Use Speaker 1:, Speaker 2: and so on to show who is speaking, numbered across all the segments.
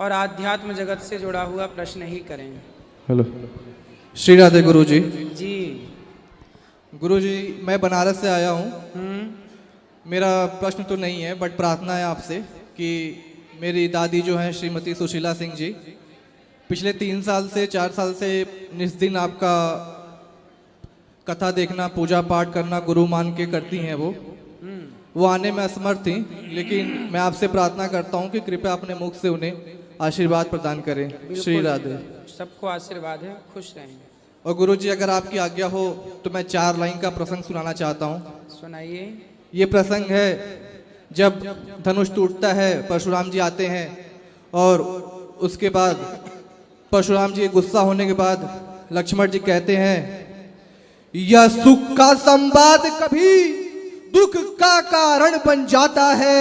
Speaker 1: और आध्यात्म जगत से जुड़ा हुआ प्रश्न ही करें।
Speaker 2: हेलो, श्री राधे गुरु जी।
Speaker 1: जी
Speaker 2: गुरु जी, मैं बनारस से आया हूँ। मेरा प्रश्न तो नहीं है, बट प्रार्थना है आपसे कि मेरी दादी जो हैं श्रीमती सुशीला सिंह जी, पिछले 3 साल से 4 साल से निस दिन आपका कथा देखना, पूजा पाठ करना गुरु मान के करती हैं। वो आने में असमर्थ थी, लेकिन मैं आपसे प्रार्थना करता हूँ कि कृपया अपने मुख से उन्हें आशीर्वाद प्रदान करें। श्री राधे।
Speaker 1: सबको आशीर्वाद है, खुश रहें।
Speaker 2: और गुरु जी, अगर आपकी आज्ञा हो तो मैं 4 लाइन का प्रसंग सुनाना चाहता हूँ।
Speaker 1: सुनाइए।
Speaker 2: ये प्रसंग है जब धनुष टूटता है, परशुराम जी आते हैं और उसके बाद परशुराम जी गुस्सा होने के बाद लक्ष्मण जी कहते हैं, यह सुख का संवाद कभी दुख का कारण बन जाता है,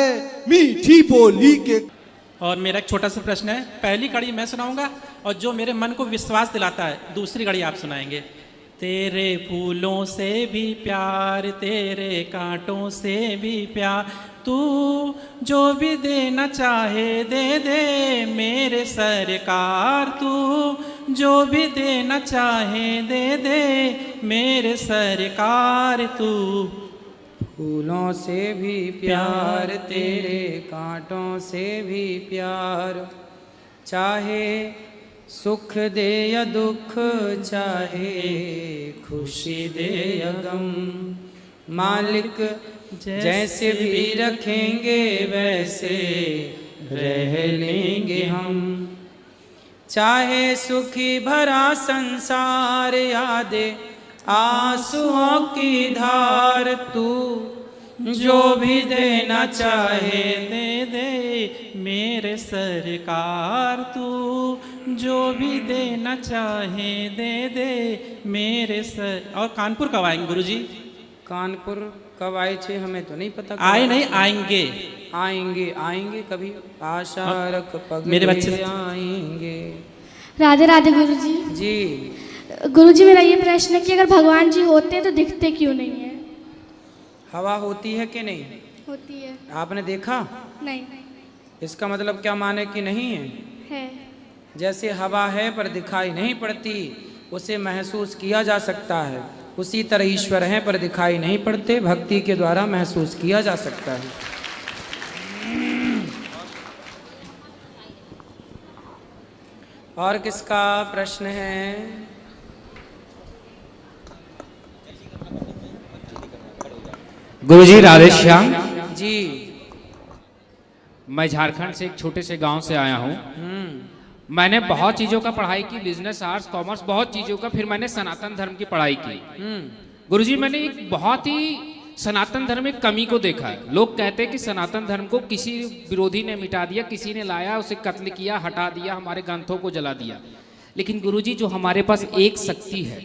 Speaker 2: मीठी बोली के।
Speaker 3: और मेरा एक छोटा सा प्रश्न है, पहली कड़ी मैं सुनाऊंगा और जो मेरे मन को विश्वास दिलाता है दूसरी कड़ी आप सुनाएंगे। तेरे फूलों से भी प्यार, तेरे कांटों से भी प्यार, तू जो भी देना चाहे दे दे मेरे सरकार, तू जो भी देना चाहे दे दे मेरे सरकार। तू
Speaker 1: फूलों से भी प्यार, तेरे कांटों से भी प्यार, चाहे सुख दे या दुख, चाहे खुशी दे या गम, मालिक जैसे भी रखेंगे वैसे रह लेंगे हम। चाहे सुखी भरा संसार यादे आंसुओं की धार, तू जो भी देना चाहे दे दे मेरे सरकार, तू जो भी देना चाहे दे दे मेरे सर। और कानपुर कब आएंगे गुरुजी? कानपुर कब आए थे हमें तो नहीं पता।
Speaker 3: आए नहीं, आएंगे।
Speaker 1: आएंगे आएंगे कभी, आशा रख पग
Speaker 3: मेरे बच्चे
Speaker 1: आएंगे।
Speaker 4: राधे राधे गुरुजी।
Speaker 1: जी
Speaker 4: गुरुजी, मेरा ये प्रश्न है कि अगर भगवान जी होते हैं तो दिखते क्यों नहीं है?
Speaker 1: हवा होती है कि नहीं
Speaker 4: होती है।
Speaker 1: आपने देखा?
Speaker 4: नहीं।
Speaker 1: इसका मतलब क्या माने कि नहीं है?
Speaker 4: है।
Speaker 1: जैसे हवा है पर दिखाई नहीं पड़ती, उसे महसूस किया जा सकता है, उसी तरह ईश्वर है पर दिखाई नहीं पड़ते, भक्ति के द्वारा महसूस किया जा सकता है। और किसका प्रश्न है?
Speaker 5: गुरुजी राधे श्याम
Speaker 1: जी।
Speaker 5: मैं झारखंड से एक छोटे से गांव से आया हूं। मैंने बहुत चीज़ों का पढ़ाई की, बिजनेस, आर्ट्स, कॉमर्स, बहुत चीज़ों का। फिर मैंने सनातन धर्म की पढ़ाई की। गुरुजी, मैंने एक बहुत ही सनातन धर्म में कमी को देखा है। लोग कहते हैं कि सनातन धर्म को किसी विरोधी ने मिटा दिया, किसी ने लाया, उसे कत्ल किया, हटा दिया, हमारे ग्रंथों को जला दिया। लेकिन गुरुजी, जो हमारे पास एक शक्ति है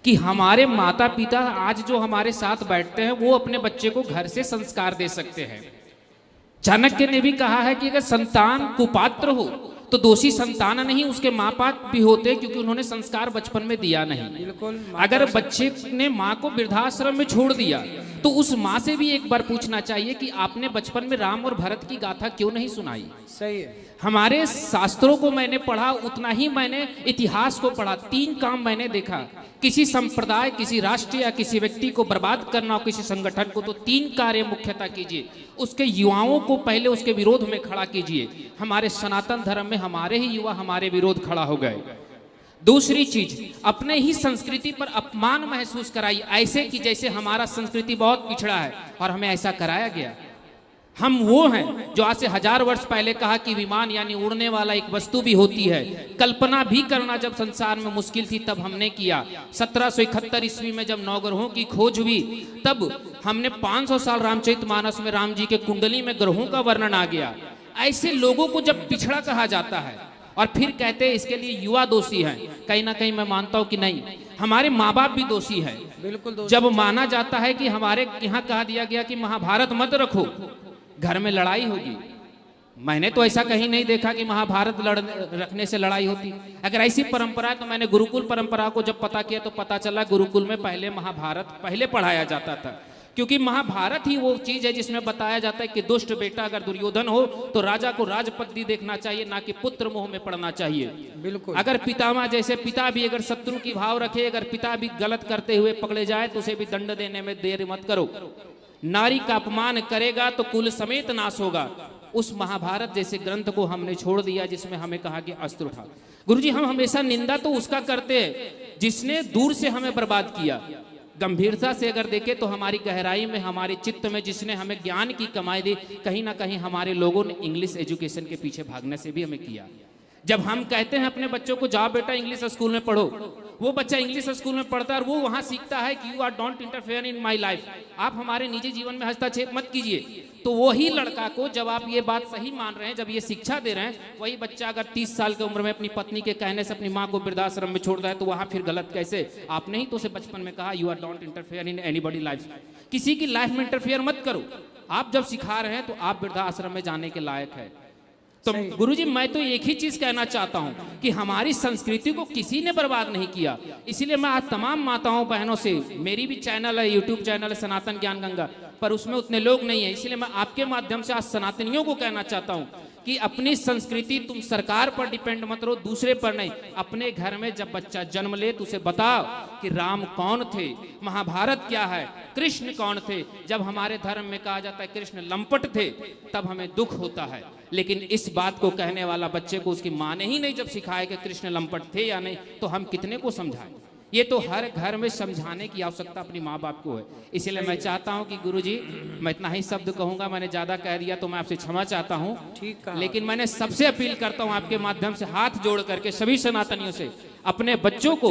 Speaker 5: कि हमारे माता पिता आज जो हमारे साथ बैठते हैं वो अपने बच्चे को घर से संस्कार दे सकते हैं। चाणक्य ने भी कहा है कि अगर संतान कुपात्र हो तो दोषी संतान नहीं, उसके माँ बाप भी होते हैं, क्योंकि उन्होंने संस्कार बचपन में दिया नहीं।
Speaker 1: बिल्कुल।
Speaker 5: अगर बच्चे ने माँ को वृद्धाश्रम में छोड़ दिया तो उस माँ से भी एक बार पूछना चाहिए कि आपने बचपन में राम और भरत की गाथा क्यों नहीं सुनाई।
Speaker 1: सही है।
Speaker 5: हमारे शास्त्रों को मैंने पढ़ा, उतना ही मैंने इतिहास को पढ़ा। 3 काम मैंने देखा, किसी संप्रदाय, किसी राष्ट्र या किसी व्यक्ति को बर्बाद करना हो, किसी संगठन को, तो 3 कार्य मुख्यतः कीजिए। उसके युवाओं को पहले उसके विरोध में खड़ा कीजिए। हमारे सनातन धर्म में हमारे ही युवा हमारे विरोध खड़ा हो गए। दूसरी चीज, अपने ही संस्कृति पर अपमान महसूस कराइए, ऐसे कि जैसे हमारा संस्कृति बहुत पिछड़ा है, और हमें ऐसा कराया गया। हम वो हैं जो आज से 1000 वर्ष पहले कहा कि विमान यानी उड़ने वाला एक वस्तु भी होती है। कल्पना भी करना जब संसार में मुश्किल थी तब हमने किया। 1771 ईस्वी में जब नवग्रहों की खोज हुई तब हमने 500 साल रामचरितमानस में राम जी के कुंडली में ग्रहों का वर्णन आ गया। ऐसे लोगों को जब पिछड़ा कहा जाता है और फिर कहते हैं इसके लिए युवा दोषी हैं, कहीं ना कहीं मैं मानता हूं कि नहीं, हमारे माँ बाप भी दोषी हैं।
Speaker 1: बिल्कुल।
Speaker 5: जब माना जाता है कि हमारे यहाँ कहा दिया गया कि महाभारत मत रखो, घर में लड़ाई होगी। मैंने तो ऐसा कहीं नहीं देखा कि महाभारत रखने से लड़ाई होती। अगर ऐसी परंपरा है तो मैंने गुरुकुल परंपरा को जब पता किया तो पता चला गुरुकुल में पहले महाभारत पहले पढ़ाया जाता था। क्योंकि महाभारत ही वो चीज है जिसमें बताया जाता है कि दुष्ट बेटा अगर दुर्योधन हो तो राजा को राजपदवी देखना चाहिए, ना कि पुत्र मोह में पड़ना चाहिए।
Speaker 1: बिल्कुल।
Speaker 5: अगर पितामह जैसे पिता भी अगर शत्रु की भाव रखे, अगर पिता भी गलत करते हुए पकड़े जाए तो उसे भी दंड देने में देर मत करो। नारी का अपमान करेगा तो कुल समेत नाश होगा। उस महाभारत जैसे ग्रंथ को हमने छोड़ दिया जिसमें हमें कहा कि अस्त्र उठा। गुरुजी, हम हमेशा निंदा तो उसका करते हैं जिसने दूर से हमें बर्बाद किया। गंभीरता से अगर देखें तो हमारी गहराई में, हमारे चित्त में जिसने हमें ज्ञान की कमाई दी, कहीं ना कहीं हमारे लोगों ने इंग्लिश एजुकेशन के पीछे भागने से भी हमें किया। जब हम कहते हैं अपने बच्चों को जाओ बेटा इंग्लिश स्कूल में पढ़ो, वो बच्चा इंग्लिश स्कूल में पढ़ता है और वो वहां सीखता है कि you are don't interfere in my life, आप हमारे निजी जीवन में हस्तक्षेप मत कीजिए। तो वही लड़का को जब आप ये बात सही मान रहे हैं, जब ये शिक्षा दे रहे हैं, वही बच्चा अगर 30 साल की उम्र में अपनी पत्नी के कहने से अपनी माँ को वृद्धाश्रम में छोड़ रहा है तो वहां फिर गलत कैसे? आपने ही तो उसे बचपन में कहा you are don't interfere in anybody life, किसी की लाइफ में इंटरफेयर मत करो। आप जब सिखा रहे हैं तो आप वृद्धाश्रम में जाने के लायक है। तो गुरुजी, मैं तो एक ही चीज कहना चाहता हूं कि हमारी संस्कृति को किसी ने बर्बाद नहीं किया। इसीलिए मैं आज तमाम माताओं बहनों से, मेरी भी चैनल है, यूट्यूब चैनल है सनातन ज्ञान गंगा, पर उसमें उतने लोग नहीं है, इसलिए मैं आपके माध्यम से आज सनातनियों को कहना चाहता हूं कि अपनी संस्कृति तुम सरकार पर डिपेंड मत रहो, दूसरे पर नहीं। अपने घर में जब बच्चा जन्म ले तो उसे बताओ कि राम कौन थे, महाभारत क्या है, कृष्ण कौन थे। जब हमारे धर्म में कहा जाता है कृष्ण लंपट थे, तब हमें दुख होता है। लेकिन इस बात को कहने वाला बच्चे को उसकी माँ ने ही नहीं जब सिखाया कि कृष्ण लंपट थे या नहीं, तो हम कितने को समझाएं? ये तो हर घर में समझाने की आवश्यकता अपनी माँ बाप को है। इसलिए मैं चाहता हूं कि गुरुजी, मैं इतना ही शब्द कहूंगा, मैंने ज्यादा कह दिया तो मैं आपसे क्षमा चाहता हूं।
Speaker 1: ठीक है।
Speaker 5: लेकिन मैंने सबसे अपील करता हूं आपके माध्यम से, हाथ जोड़ करके सभी सनातनियों से, अपने बच्चों को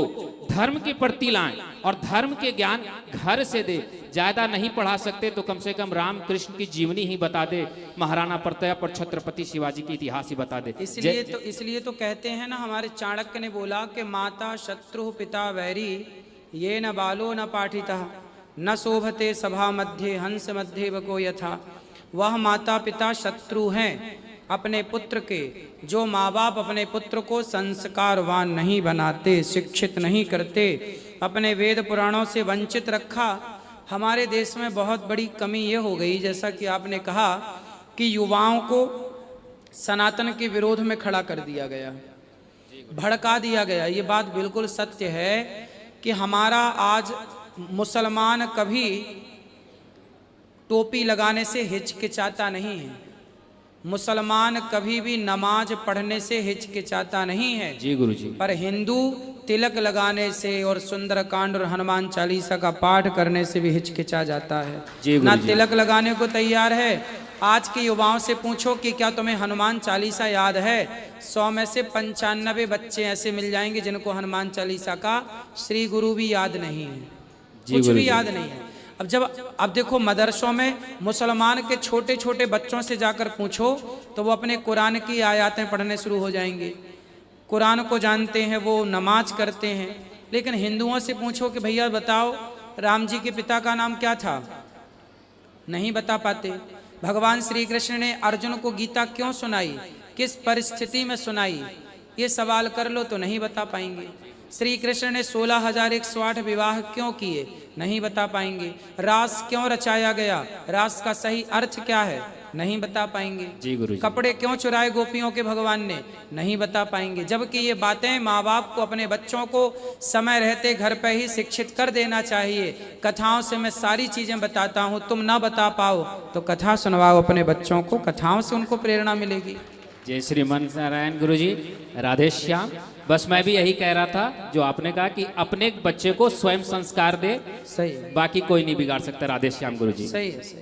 Speaker 5: धर्म के प्रति लाएं और धर्म के ज्ञान घर से दे। ज्यादा नहीं पढ़ा सकते तो कम से कम राम कृष्ण की जीवनी ही बता दे, महाराणा प्रताप और छत्रपति शिवाजी की इतिहास ही बता दे।
Speaker 1: इसलिए तो कहते हैं ना, हमारे चाणक्य ने बोला कि माता शत्रु पिता वैरी ये न बालो न पाठितः न शोभते सभा मध्य हंस मध्य वको यथा। वह माता पिता शत्रु हैं अपने पुत्र के, जो माँ बाप अपने पुत्र को संस्कारवान नहीं बनाते, शिक्षित नहीं करते, अपने वेद पुराणों से वंचित रखा। हमारे देश में बहुत बड़ी कमी ये हो गई, जैसा कि आपने कहा कि युवाओं को सनातन के विरोध में खड़ा कर दिया गया, भड़का दिया गया। ये बात बिल्कुल सत्य है कि हमारा आज मुसलमान कभी टोपी लगाने से हिचकिचाता नहीं है, मुसलमान कभी भी नमाज पढ़ने से हिचकिचाता नहीं है
Speaker 5: जी गुरुजी। पर
Speaker 1: हिंदू तिलक लगाने से और सुंदरकांड और हनुमान चालीसा का पाठ करने से भी हिचकिचा जाता है, ना तिलक लगाने को तैयार है। आज के युवाओं से पूछो कि क्या तुम्हें हनुमान चालीसा याद है, 100 में से 95 बच्चे ऐसे मिल जाएंगे जिनको हनुमान चालीसा का श्री गुरु भी याद नहीं है, कुछ भी याद नहीं है। अब देखो मदरसों में मुसलमान के छोटे छोटे बच्चों से जाकर पूछो तो वो अपने कुरान की आयतें पढ़ने शुरू हो जाएंगे, कुरान को जानते हैं, वो नमाज करते हैं। लेकिन हिंदुओं से पूछो कि भैया बताओ राम जी के पिता का नाम क्या था, नहीं बता पाते। भगवान श्री कृष्ण ने अर्जुन को गीता क्यों सुनाई, किस परिस्थिति में सुनाई, ये सवाल कर लो तो नहीं बता पाएंगे। श्री कृष्ण ने 16,108 विवाह क्यों किए, नहीं बता पाएंगे। रास क्यों रचाया गया, रास का सही अर्थ क्या है, नहीं बता पाएंगे।
Speaker 5: जी गुरु।
Speaker 1: कपड़े क्यों चुराए गोपियों के भगवान ने, नहीं बता पाएंगे। जबकि ये बातें माँ बाप को अपने बच्चों को समय रहते घर पे ही शिक्षित कर देना चाहिए। कथाओं से मैं सारी चीजें बताता हूँ, तुम ना बता पाओ तो कथा सुनवाओ अपने बच्चों को, कथाओं से उनको प्रेरणा मिलेगी।
Speaker 5: जय श्रीमन नारायण गुरु जी, राधे श्याम। बस मैं भी यही कह रहा था जो आपने कहा कि अपने बच्चे को स्वयं संस्कार दे,
Speaker 1: सही,
Speaker 5: बाकी कोई नहीं बिगाड़ सकता। राधे श्याम गुरु जी।
Speaker 1: सही है, सही।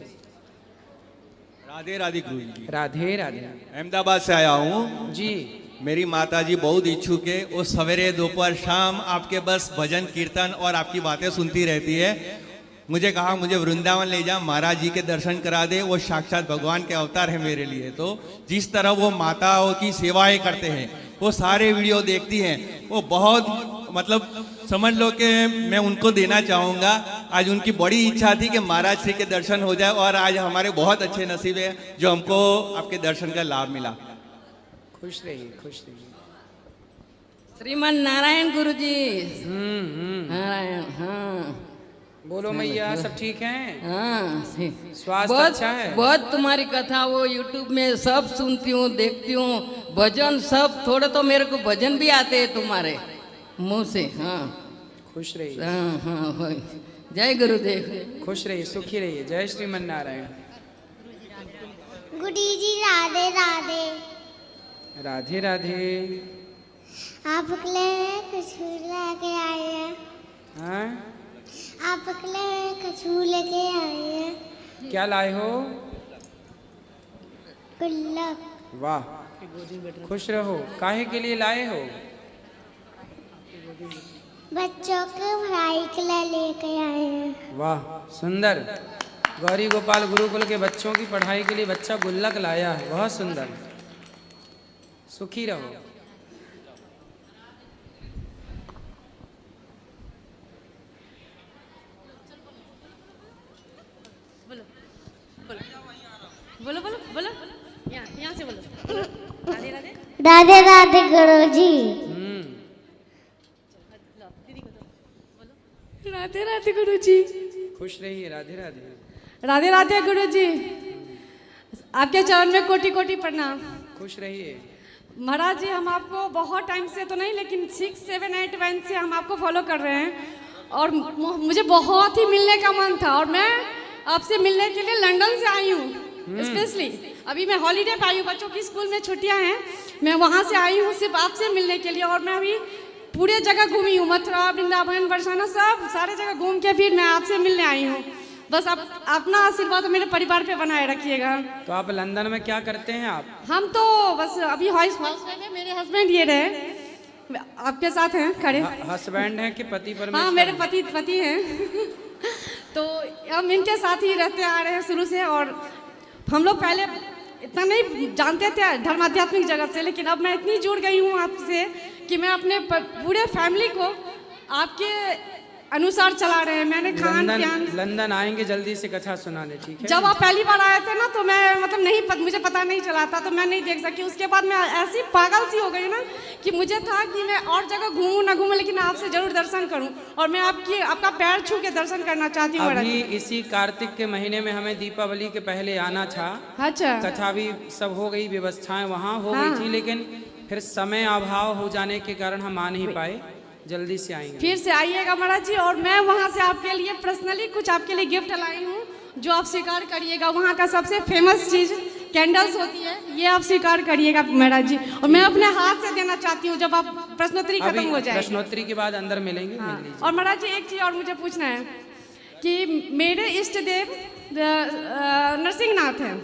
Speaker 6: राधे राधे गुरु जी।
Speaker 1: राधे राधे।
Speaker 6: अहमदाबाद से आया हूँ
Speaker 1: जी।
Speaker 6: मेरी माता जी बहुत इच्छुक है, वो सवेरे दोपहर शाम आपके बस भजन कीर्तन और आपकी बातें सुनती रहती है। मुझे कहा मुझे वृंदावन ले जा, महाराज जी के दर्शन करा दे, वो साक्षात भगवान के अवतार है मेरे लिए। तो जिस तरह वो माताओं की सेवाएं करते हैं, वो सारे वीडियो देखती हैं, वो बहुत मतलब समझ लो कि मैं उनको देना चाहूँगा। आज उनकी बड़ी इच्छा थी कि महाराज श्री के दर्शन हो जाए और आज हमारे बहुत अच्छे नसीब है जो हमको आपके दर्शन का लाभ मिला।
Speaker 1: खुश रहिए, खुश रहिए।
Speaker 7: श्रीमन नारायण गुरु जी। नारायण। हाँ
Speaker 1: बोलो मैया, सब ठीक हैं?
Speaker 7: हाँ
Speaker 1: स्वास्थ्य
Speaker 7: बहुत
Speaker 1: अच्छा है?
Speaker 7: बहुत तुम्हारी कथा वो यूट्यूब में सब सुनती हूँ, देखती हूँ, भजन सब, थोड़े तो मेरे को भजन भी आते हैं तुम्हारे मुंह से। हाँ
Speaker 1: खुश रहिए,
Speaker 7: हाँ हाँ वही। जय गुरुदेव।
Speaker 1: खुश रहिए, सुखी रहिए। जय श्रीमन नारायण।
Speaker 8: गुडी जी राधे राधे।
Speaker 1: राधे राधे।
Speaker 8: आपके लिए कछू लेके आए हैं।
Speaker 1: हाँ,
Speaker 8: आपके लिए कछू लेके आए हैं।
Speaker 1: क्या लाए हो?
Speaker 8: गुल्लक।
Speaker 1: वाह, खुश रहो। काहे के लिए लाए हो?
Speaker 8: बच्चों के पढ़ाई के लिए लेके आए हैं।
Speaker 1: वाह, सुंदर। गौरी गोपाल गुरुकुल के बच्चों की पढ़ाई के लिए बच्चा गुल्लक लाया है, बहुत सुंदर। सुखी रहो।
Speaker 9: बोलो बोलो बोलो, यहाँ से बोलो। राधे राधे।
Speaker 8: राधे राधे गुरुजी।
Speaker 9: राधे राधे गुरुजी।
Speaker 1: खुश रहिए। राधे राधे।
Speaker 9: राधे राधे गुरुजी। आपके चरण में कोटि कोटि प्रणाम।
Speaker 1: खुश रहिए।
Speaker 9: महाराज जी, हम आपको बहुत टाइम से तो नहीं, लेकिन 6, 7, 8 वन से हम आपको फॉलो कर रहे हैं और मुझे बहुत ही मिलने का मन था और मैं आपसे मिलने के लिए लंदन से आई हूँ स्पेशली। अभी मैं हॉलीडे पे आई हूँ, बच्चों की स्कूल में छुट्टियाँ हैं, मैं वहाँ से आई हूँ सिर्फ आपसे मिलने के लिए। और मैं अभी पूरे जगह घूमी हूँ, मथुरा, वृंदावन, बरसाना, सब सारे जगह घूम के फिर मैं आपसे मिलने आई हूँ। बस आप अपना आशीर्वाद मेरे परिवार पे बनाए रखिएगा।
Speaker 1: तो आप लंदन में क्या करते हैं आप?
Speaker 9: हम तो बस अभी हाउस वाइफ है, मेरे हस्बैंड ये रहे आपके साथ हैं खड़े।
Speaker 1: हस्बैंड हैं कि पति परमेश्वर?
Speaker 9: हाँ, मेरे पति हैं। तो हम इनके साथ ही रहते आ रहे हैं शुरू से। और हम लोग पहले इतना नहीं जानते थे धर्म आध्यात्मिक जगत से, लेकिन अब मैं इतनी जुड़ गई हूँ आपसे कि मैं अपने पूरे फैमिली को आपके अनुसार चला रहे हैं। मैंने खान पियान।
Speaker 1: लंदन आएंगे जल्दी से कथा सुनाने, ठीक है?
Speaker 9: जब आप पहली बार आए थे ना तो मैं मतलब मुझे पता नहीं चला था, तो मैं नहीं देख सकी। उसके बाद मैं ऐसी पागल सी हो गई ना कि मुझे था कि मैं और जगह घूमूं ना घूमूं, लेकिन आपसे जरूर दर्शन करूं। और मैं आपका पैर छू के दर्शन करना चाहती हूँ।
Speaker 1: अभी इसी कार्तिक के महीने में हमें दीपावली के पहले आना था।
Speaker 9: अच्छा।
Speaker 1: कथा भी सब हो गई, व्यवस्थाएं वहाँ हो गई थी, लेकिन फिर समय अभाव हो जाने के कारण हम आ नहीं पाए। जल्दी से आएंगे।
Speaker 9: फिर से आइएगा महाराज जी। और मैं वहाँ से आपके लिए पर्सनली कुछ आपके लिए गिफ्ट लाई हूँ जो आप स्वीकार करिएगा। वहाँ का सबसे फेमस चीज़ कैंडल्स होती है, ये आप स्वीकार करिएगा महाराज जी। और मैं अपने हाथ से देना चाहती हूँ जब आप प्रश्नोत्तरी खत्म हो जाए।
Speaker 1: प्रश्नोत्तरी के बाद अंदर मिलेंगे।
Speaker 9: हाँ। और महाराज जी एक चीज़ और मुझे पूछना है कि मेरे इष्ट देव नरसिंहनाथ हैं,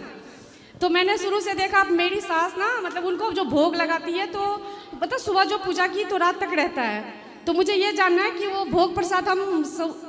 Speaker 9: तो मैंने शुरू से देखा मेरी सास ना मतलब उनको जो भोग लगाती है तो मतलब सुबह जो पूजा की तो रात तक रहता है। तो मुझे ये जानना है कि वो भोग प्रसाद हम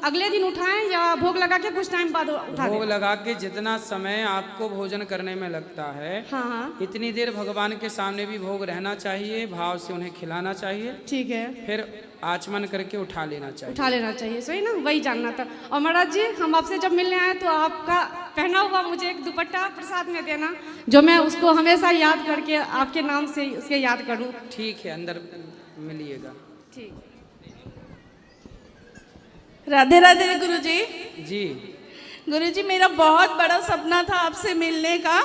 Speaker 9: अगले दिन उठाएं या भोग लगा के कुछ टाइम बाद उठा दें?
Speaker 1: भोग लगा के जितना समय आपको भोजन करने में लगता है,
Speaker 9: हाँ,
Speaker 1: इतनी देर भगवान के सामने भी भोग रहना चाहिए, भाव से उन्हें खिलाना चाहिए।
Speaker 9: ठीक है।
Speaker 1: फिर आचमन करके उठा लेना चाहिए।
Speaker 9: उठा लेना चाहिए, सही ना? वही जानना था। और महाराज जी हम आपसे जब मिलने आए तो आपका पहना हुआ मुझे एक दुपट्टा प्रसाद में देना, जो मैं उसको हमेशा याद करके आपके नाम से उसके याद करूँ।
Speaker 1: ठीक है, अंदर मिलिएगा।
Speaker 9: ठीक।
Speaker 10: राधे राधे गुरुजी।
Speaker 1: जी
Speaker 10: गुरुजी, मेरा बहुत बड़ा सपना था आपसे मिलने का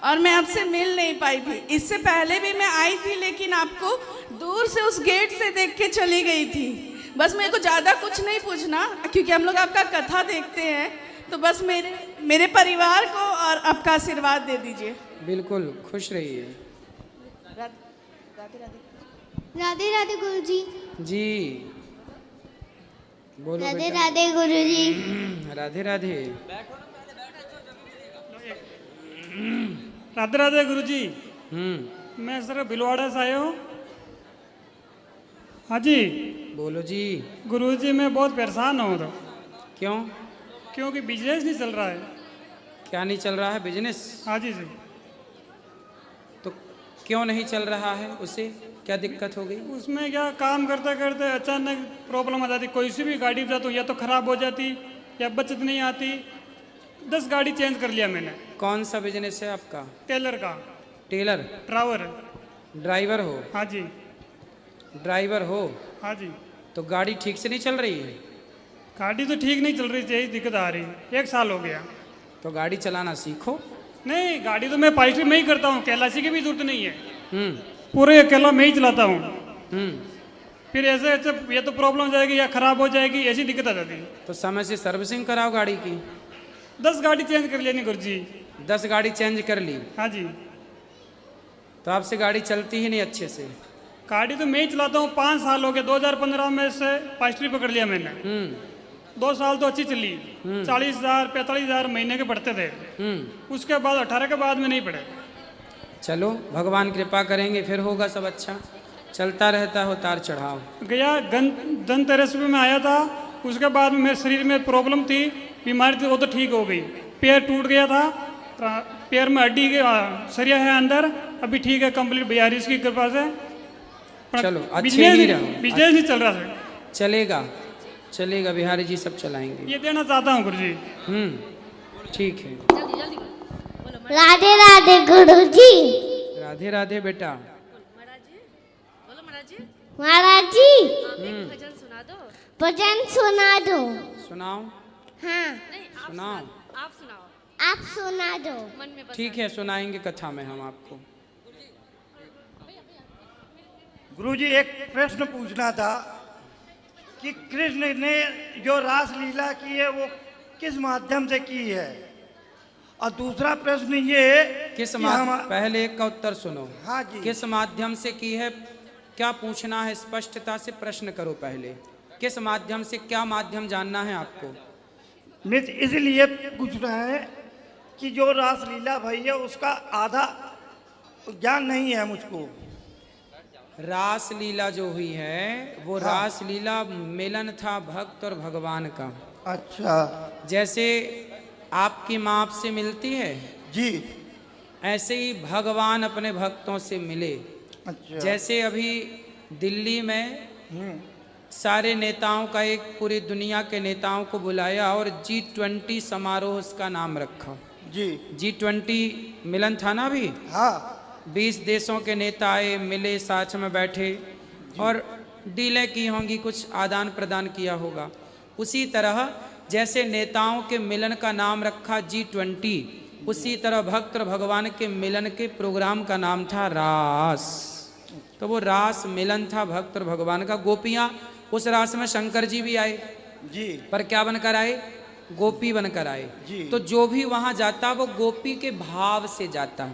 Speaker 10: और मैं आपसे मिल नहीं पाई थी। इससे पहले भी मैं आई थी, लेकिन आपको दूर से उस गेट से देख के चली गई थी। बस मेरे को ज़्यादा कुछ नहीं पूछना, क्योंकि हम लोग आपका कथा देखते हैं, तो बस मेरे परिवार को और आपका आशीर्वाद दे दीजिए।
Speaker 1: बिल्कुल, खुश रहिए।
Speaker 8: राधे राधे गुरुजी।
Speaker 1: जी बोलो।
Speaker 8: राधे राधे गुरुजी।
Speaker 1: राधे राधे।
Speaker 11: राधे राधे गुरुजी। मैं सर भिलवाड़ा से आया हूँ। हाँ जी
Speaker 1: बोलो जी।
Speaker 11: गुरुजी, मैं बहुत परेशान हूँ। तो
Speaker 1: क्यों?
Speaker 11: क्योंकि बिजनेस नहीं चल रहा है।
Speaker 1: क्या नहीं चल रहा है? बिजनेस?
Speaker 11: हाँ जी जी।
Speaker 1: तो क्यों नहीं चल रहा है? उसे क्या दिक्कत हो गई?
Speaker 11: उसमें क्या, काम करते करते अचानक प्रॉब्लम आ जाती। कोई सी भी गाड़ी जाता हूँ या तो खराब हो जाती या बचत नहीं आती। 10 गाड़ी चेंज कर लिया मैंने।
Speaker 1: कौन सा बिजनेस है आपका?
Speaker 11: टेलर का।
Speaker 1: टेलर? ड्राइवर हो?
Speaker 11: हाँ जी।
Speaker 1: ड्राइवर हो?
Speaker 11: हाँ जी।
Speaker 1: तो गाड़ी ठीक से नहीं चल रही है?
Speaker 11: गाड़ी तो ठीक नहीं चल रही थी, दिक्कत आ रही, 1 साल हो गया।
Speaker 1: तो गाड़ी चलाना सीखो।
Speaker 11: नहीं, गाड़ी तो मैं पाइस्ट्री में ही करता हूँ, कैलाशी की भी जरूरत नहीं है, पूरे अकेला मैं ही चलाता हूँ। फिर ऐसे ऐसे ये तो प्रॉब्लम हो जाएगी या खराब हो जाएगी, ऐसी दिक्कत आ जाती है।
Speaker 1: तो समय से सर्विसिंग कराओ गाड़ी की।
Speaker 11: 10 गाड़ी चेंज कर लेनी गुरुजी।
Speaker 1: 10 गाड़ी चेंज कर ली?
Speaker 11: हाँ जी।
Speaker 1: तो आपसे गाड़ी चलती ही नहीं अच्छे से?
Speaker 11: गाड़ी तो मैं ही चलाता हूँ, 5 साल हो गए। 2015 में से पाइस्ट्री पकड़ लिया मैंने। 2 साल तो अच्छी चली, 40,000 45,000 महीने के पड़ते थे। उसके बाद 18 के बाद में नहीं पड़े।
Speaker 1: चलो भगवान कृपा करेंगे, फिर होगा सब अच्छा। चलता रहता है उतार चढ़ाव।
Speaker 11: गया धनतेरस में मैं आया था, उसके बाद में मेरे शरीर में प्रॉब्लम थी, बीमारी थी, वो तो ठीक हो गई। पैर टूट गया था, पैर में हड्डी सरिया है अंदर, अभी ठीक है कंप्लीट बिहारीज की कृपा से।
Speaker 1: चलो अच्छे ही रहो।
Speaker 11: बिजनेस नहीं चल रहा सर।
Speaker 1: चलेगा चलेगा, बिहारी जी सब चलाएंगे।
Speaker 11: ये देना चाहता हूँ गुरुजी।
Speaker 1: ठीक है।
Speaker 8: राधे राधे गुरुजी।
Speaker 1: राधे राधे बेटा।
Speaker 8: महाराज जी
Speaker 9: भजन सुना दो।
Speaker 8: भजन सुना दो।
Speaker 1: सुनाओ।
Speaker 8: हाँ
Speaker 1: सुनाओ।
Speaker 9: आप सुनाओ।
Speaker 8: आप सुना दो।
Speaker 9: मन में बस।
Speaker 1: ठीक है, सुनाएंगे कथा में हम आपको।
Speaker 12: गुरुजी, एक प्रश्न पूछना था कि कृष्ण ने जो रास लीला की है वो किस माध्यम से की है, और दूसरा प्रश्न ये
Speaker 1: किस
Speaker 12: कि
Speaker 1: पहले एक का उत्तर सुनो।
Speaker 12: हाँ जी।
Speaker 1: किस माध्यम से की है, क्या पूछना है, स्पष्टता से प्रश्न करो। पहले किस माध्यम से, क्या माध्यम जानना है आपको?
Speaker 12: नित इसलिए पूछ रहे हैं कि जो रास लीला भाई है उसका आधा ज्ञान नहीं है मुझको।
Speaker 1: रास लीला जो हुई है वो
Speaker 12: हाँ।
Speaker 1: रास लीला मिलन था भक्त और भगवान का।
Speaker 12: अच्छा।
Speaker 1: जैसे आपकी माँ आपसे मिलती है
Speaker 12: जी,
Speaker 1: ऐसे ही भगवान अपने भक्तों से मिले।
Speaker 12: अच्छा।
Speaker 1: जैसे अभी दिल्ली में सारे नेताओं का, एक पूरी दुनिया के नेताओं को बुलाया और G20 समारोह उसका नाम रखा।
Speaker 12: जी।
Speaker 1: G20 मिलन था ना अभी।
Speaker 12: हाँ।
Speaker 1: 20 देशों के नेता आए, मिले, साथ में बैठे और डीलें की होंगी, कुछ आदान प्रदान किया होगा। उसी तरह जैसे नेताओं के मिलन का नाम रखा G20, उसी तरह भक्त और भगवान के मिलन के प्रोग्राम का नाम था रास। तो वो रास मिलन था भक्त और भगवान का। गोपियाँ, उस रास में शंकर जी भी आए
Speaker 12: जी,
Speaker 1: पर क्या बनकर आए? गोपी बनकर आए
Speaker 12: जी।
Speaker 1: तो जो भी वहाँ जाता वो गोपी के भाव से जाता।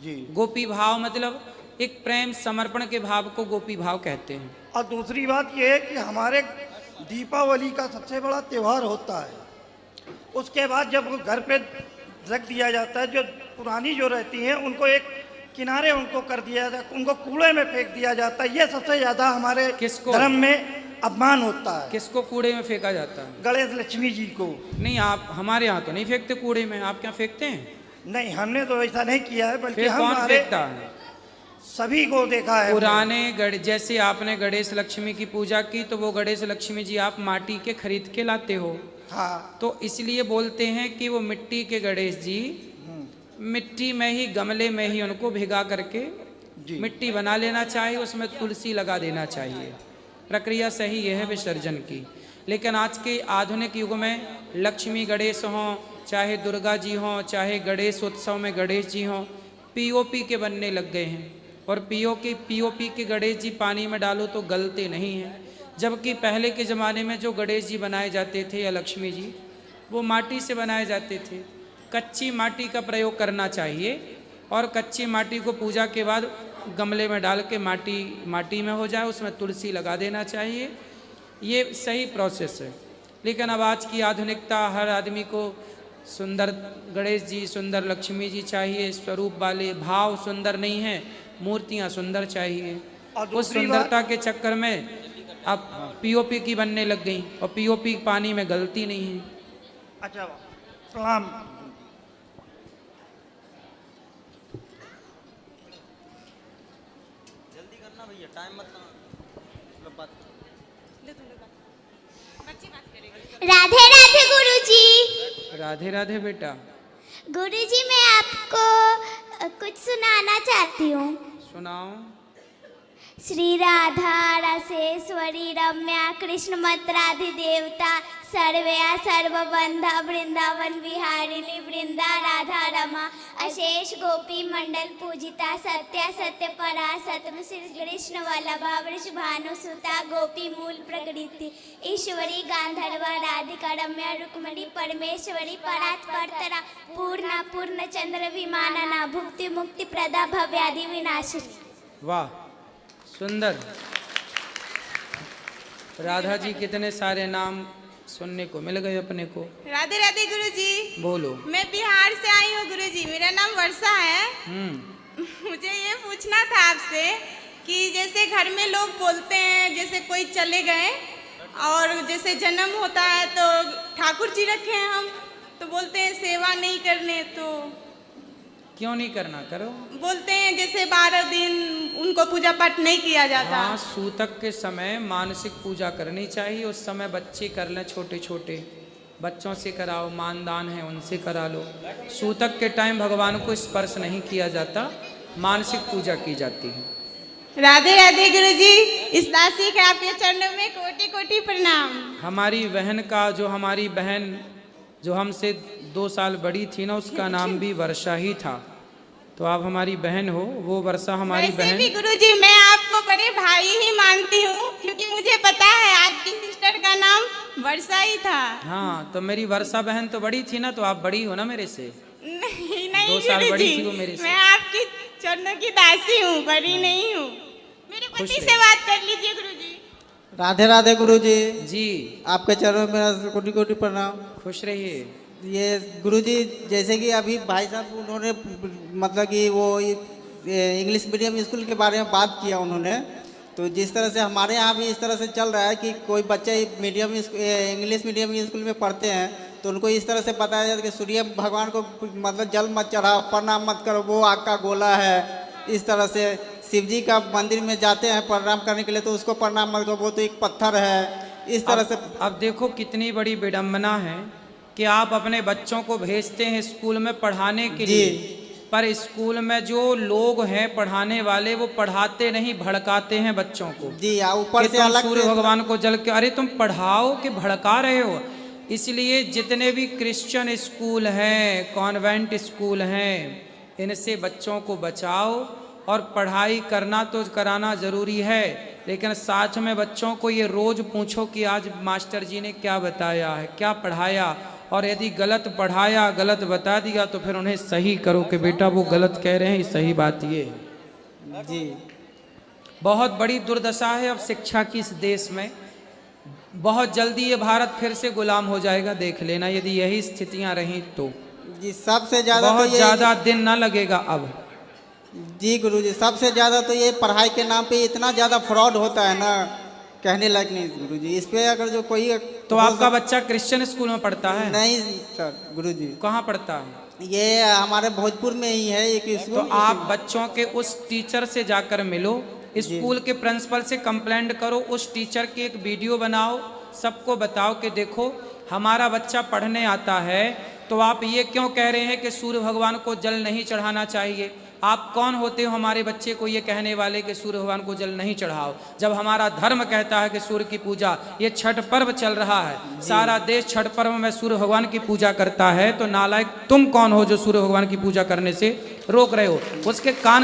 Speaker 12: जी।
Speaker 1: गोपी भाव मतलब एक प्रेम समर्पण के भाव को गोपी भाव कहते हैं।
Speaker 12: और दूसरी बात यह है कि हमारे दीपावली का सबसे बड़ा त्यौहार होता है, उसके बाद जब घर पे रख दिया जाता है, जो पुरानी जो रहती हैं उनको एक किनारे उनको कर दिया जाता है, उनको कूड़े में फेंक दिया जाता है। ये सबसे ज्यादा हमारे धर्म में अपमान होता है।
Speaker 1: किसको कूड़े में फेंका जाता है?
Speaker 12: गणेश लक्ष्मी जी को।
Speaker 1: नहीं, आप हमारे यहाँ तो नहीं फेंकते कूड़े में, आप क्या फेंकते हैं?
Speaker 12: नहीं, हमने तो ऐसा नहीं किया है, बल्कि
Speaker 1: फिर
Speaker 12: हम
Speaker 1: कौन फेंकता है?
Speaker 12: सभी को देखा है।
Speaker 1: पुराने जैसे आपने गणेश लक्ष्मी की पूजा की तो वो गणेश लक्ष्मी जी आप माटी के खरीद के लाते हो।
Speaker 12: हाँ।
Speaker 1: तो इसलिए बोलते हैं कि वो मिट्टी के गणेश जी मिट्टी में ही, गमले में ही उनको भिगा करके मिट्टी बना लेना चाहिए, उसमें तुलसी लगा देना चाहिए। प्रक्रिया सही यह है विसर्जन की। लेकिन आज के आधुनिक युग में लक्ष्मी गणेश हों, चाहे दुर्गा जी हों, चाहे गणेश उत्सव में गणेश जी हों, पीओपी के बनने लग गए हैं। और पीओपी के गणेश जी पानी में डालो तो गलते नहीं हैं। जबकि पहले के ज़माने में जो गणेश जी बनाए जाते थे या लक्ष्मी जी, वो माटी से बनाए जाते थे। कच्ची माटी का प्रयोग करना चाहिए और कच्ची माटी को पूजा के बाद गमले में डाल के माटी में हो जाए, उसमें तुलसी लगा देना चाहिए। ये सही प्रोसेस है। लेकिन अब आज की आधुनिकता, हर आदमी को सुंदर गणेश जी, सुंदर लक्ष्मी जी चाहिए, स्वरूप वाले, भाव सुंदर नहीं है, मूर्तियाँ सुंदर चाहिए। उस सुंदरता के चक्कर में अब पीओपी की बनने लग गई और पीओपी पानी में गलती नहीं है।
Speaker 12: अच्छा, प्रणाम।
Speaker 6: जल्दी करना भैया, टाइम मत
Speaker 8: राधे राधे गुरुजी।
Speaker 1: राधे राधे बेटा।
Speaker 8: गुरुजी, मैं आपको कुछ सुनाना चाहती हूँ।
Speaker 1: सुनाओ।
Speaker 8: श्री राधा रसेश्वरी रम्या कृष्ण मंत्राधिदेवता सर्वया सर्वबंधा वृंदावन विहारिणी वृंदा राधा रमा अशेष गोपी मंडल पूजिता सत्या सत्य परा सतम श्री कृष्ण वल्लभा वृषभानुसुता गोपी मूल प्रकृति ईश्वरी गांधर्वा राधिका रम्या रुक्मणी परमेश्वरी परात् परतरा पूर्णा पूर्ण चंद्र विमानना भुक्ति मुक्ति प्रदा भव्यादि विनाशिनी।
Speaker 1: वाह, सुंदर। राधा जी कितने सारे नाम सुनने को मिल गए अपने को।
Speaker 10: राधे राधे गुरुजी।
Speaker 1: बोलो।
Speaker 10: मैं बिहार से आई हूँ गुरुजी, मेरा नाम वर्षा है। मुझे ये पूछना था आपसे कि जैसे घर में लोग बोलते हैं, जैसे कोई चले गए और जैसे जन्म होता है तो ठाकुर जी रखे हैं हम, तो बोलते हैं सेवा नहीं करने, तो
Speaker 1: क्यों नहीं करना? करो।
Speaker 10: बोलते हैं जैसे 12 दिन उनको पूजा पाठ नहीं किया जाता।
Speaker 1: हाँ, सूतक के समय मानसिक पूजा करनी चाहिए। उस समय बच्चे कर लें, छोटे छोटे बच्चों से कराओ, मानदान है उनसे करा लो। सूतक के टाइम भगवान को स्पर्श नहीं किया जाता, मानसिक पूजा की जाती है।
Speaker 10: राधे राधे गुरुजी, इस दासी के आपके चरणों में कोटि कोटि प्रणाम।
Speaker 1: हमारी बहन का, जो हमारी बहन जो हमसे 2 साल बड़ी थी ना, उसका नाम भी वर्षा ही था। तो आप हमारी बहन हो, वो वर्षा हमारी बहन।
Speaker 10: भी गुरुजी मैं आपको बड़े भाई ही मानती हूँ, क्योंकि मुझे पता है आपकी सिस्टर का नाम वर्षा ही था।
Speaker 1: हाँ, तो मेरी वर्षा बहन तो बड़ी थी ना, तो आप बड़ी हो ना मेरे से।
Speaker 10: नहीं
Speaker 1: 2 साल बड़ी थी वो मेरे से।
Speaker 10: मैं आपकी चरणों की दासी हूँ, बड़ी नहीं हूँ। मेरे पति से बात कर लीजिए गुरुजी।
Speaker 13: राधे राधे गुरुजी।
Speaker 1: जी,
Speaker 13: आपके चरणों में मेरा कोटि कोटि प्रणाम।
Speaker 1: खुश रहिए।
Speaker 13: ये गुरुजी, जैसे कि अभी भाई साहब उन्होंने मतलब कि वो इंग्लिश मीडियम स्कूल के बारे में बात किया उन्होंने, तो जिस तरह से हमारे यहाँ भी इस तरह से चल रहा है कि कोई बच्चे इंग्लिश मीडियम स्कूल में पढ़ते हैं तो उनको इस तरह से बताया जाता है कि सूर्य भगवान को मतलब जल मत चढ़ाओ, प्रणाम मत करो, वो आग का गोला है। इस तरह से शिव जी का मंदिर में जाते हैं प्रणाम करने के लिए, तो उसको प्रणाम मत करो, वो तो एक पत्थर है। इस तरह से
Speaker 1: अब देखो कितनी बड़ी विडंबना है कि आप अपने बच्चों को भेजते हैं स्कूल में पढ़ाने के लिए, पर स्कूल में जो लोग हैं पढ़ाने वाले, वो पढ़ाते नहीं, भड़काते हैं बच्चों को।
Speaker 13: जी, ऊपर से अलग
Speaker 1: सूर्य भगवान को जल के, अरे तुम पढ़ाओ कि भड़का रहे हो। इसलिए जितने भी क्रिश्चियन स्कूल हैं, कॉन्वेंट स्कूल हैं, इनसे बच्चों को बचाओ। और पढ़ाई करना तो कराना ज़रूरी है, लेकिन साथ में बच्चों को ये रोज़ पूछो कि आज मास्टर जी ने क्या बताया है, क्या पढ़ाया, और यदि गलत पढ़ाया, गलत बता दिया तो फिर उन्हें सही करो कि बेटा वो गलत कह रहे हैं, सही बात ये है।
Speaker 13: जी,
Speaker 1: बहुत बड़ी दुर्दशा है अब शिक्षा की इस देश में। बहुत जल्दी ये भारत फिर से गुलाम हो जाएगा, देख लेना, यदि यही स्थितियां रहीं तो।
Speaker 13: जी, सबसे ज़्यादा
Speaker 1: बहुत ज़्यादा दिन ना लगेगा अब।
Speaker 13: जी गुरुजी, सबसे ज़्यादा तो ये पढ़ाई के नाम पे इतना ज़्यादा फ्रॉड होता है ना, कहने लायक नहीं गुरुजी। इस पे अगर जो कोई
Speaker 1: तो आपका बच्चा क्रिश्चियन स्कूल में पढ़ता है?
Speaker 13: नहीं सर गुरुजी।
Speaker 1: कहाँ पढ़ता है?
Speaker 13: ये हमारे भोजपुर में ही है एक स्कूल।
Speaker 1: तो आप बच्चों के उस टीचर से जाकर मिलो, स्कूल के प्रिंसिपल से कंप्लेंट करो, उस टीचर की एक वीडियो बनाओ, सबको बताओ कि देखो हमारा बच्चा पढ़ने आता है, तो आप ये क्यों कह रहे हैं कि सूर्य भगवान को जल नहीं चढ़ाना चाहिए? आप कौन होते हो हमारे बच्चे को ये कहने वाले कि सूर्य भगवान को जल नहीं चढ़ाओ, जब हमारा धर्म कहता है कि सूर्य की पूजा। ये छठ पर्व चल रहा है, सारा देश छठ पर्व में सूर्य भगवान की पूजा करता है, तो नालायक तुम कौन हो जो सूर्य भगवान की पूजा करने से रोक रहे हो? उसके कान